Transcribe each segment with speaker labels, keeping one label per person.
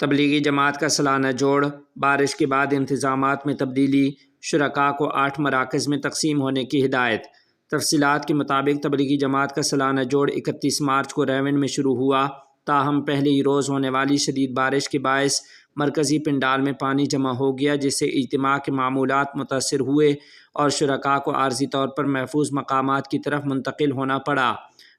Speaker 1: تبلیغی جماعت کا سالانہ جوڑ، بارش کے بعد انتظامات میں تبدیلی، شرکاء کو 8 مراکز میں تقسیم ہونے کی ہدایت۔ تفصیلات کے مطابق تبلیغی جماعت کا سالانہ جوڑ 31 مارچ کو ریون میں شروع ہوا، تاہم پہلے ہی روز ہونے والی شدید بارش کے باعث مرکزی پنڈال میں پانی جمع ہو گیا، جس سے اجتماع کے معمولات متاثر ہوئے اور شرکاء کو عارضی طور پر محفوظ مقامات کی طرف منتقل ہونا پڑا۔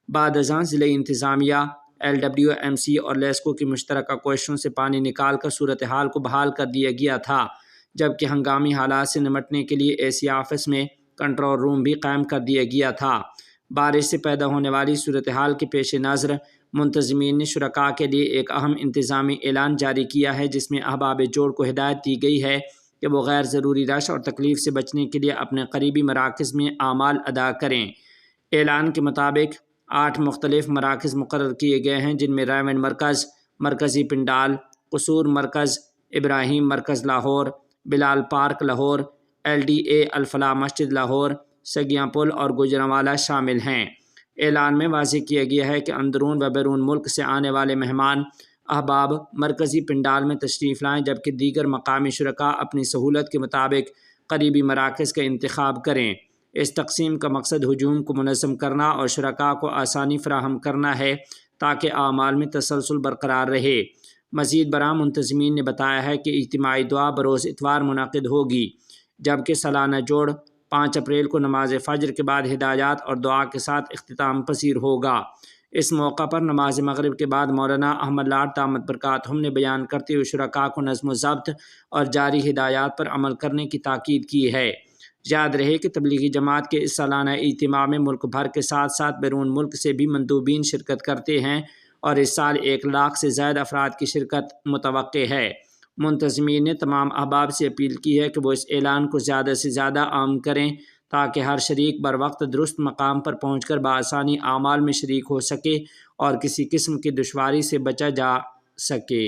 Speaker 1: بعد ازاں ضلع انتظامیہ، LWMC اور لیسکو کی مشترکہ کوششوں سے پانی نکال کر صورتحال کو بحال کر دیا گیا تھا، جبکہ ہنگامی حالات سے نمٹنے کے لیے AC آفس میں کنٹرول روم بھی قائم کر دیا گیا تھا۔ بارش سے پیدا ہونے والی صورتحال کے پیش نظر منتظمین نے شرکاء کے لیے ایک اہم انتظامی اعلان جاری کیا ہے، جس میں احباب جوڑ کو ہدایت دی گئی ہے کہ وہ غیر ضروری رش اور تکلیف سے بچنے کے لیے اپنے قریبی مراکز میں اعمال ادا کریں۔ اعلان کے مطابق 8 مختلف مراکز مقرر کیے گئے ہیں، جن میں ریون مرکز، مرکزی پنڈال، قصور مرکز، ابراہیم مرکز لاہور، بلال پارک لاہور، LDA الفلاح مسجد لاہور، سگیاں پل اور گوجرانوالہ شامل ہیں۔ اعلان میں واضح کیا گیا ہے کہ اندرون و بیرون ملک سے آنے والے مہمان احباب مرکزی پنڈال میں تشریف لائیں، جبکہ دیگر مقامی شرکاء اپنی سہولت کے مطابق قریبی مراکز کا انتخاب کریں۔ اس تقسیم کا مقصد ہجوم کو منظم کرنا اور شرکاء کو آسانی فراہم کرنا ہے تاکہ اعمال میں تسلسل برقرار رہے۔ مزید برآں منتظمین نے بتایا ہے کہ اجتماعی دعا بروز اتوار منعقد ہوگی، جبکہ سالانہ جوڑ 5 اپریل کو نماز فجر کے بعد ہدایات اور دعا کے ساتھ اختتام پذیر ہوگا۔ اس موقع پر نماز مغرب کے بعد مولانا احمد لاڈ دامت برکاتہم نے بیان کرتے ہوئے شرکاء کو نظم و ضبط اور جاری ہدایات پر عمل کرنے کی تاکید کی ہے۔ یاد رہے کہ تبلیغی جماعت کے اس سالانہ اجتماع میں ملک بھر کے ساتھ ساتھ بیرون ملک سے بھی مندوبین شرکت کرتے ہیں اور اس سال 1 لاکھ سے زائد افراد کی شرکت متوقع ہے۔ منتظمین نے تمام احباب سے اپیل کی ہے کہ وہ اس اعلان کو زیادہ سے زیادہ عام کریں تاکہ ہر شریک بر وقت درست مقام پر پہنچ کر بآسانی اعمال میں شریک ہو سکے اور کسی قسم کی دشواری سے بچا جا سکے۔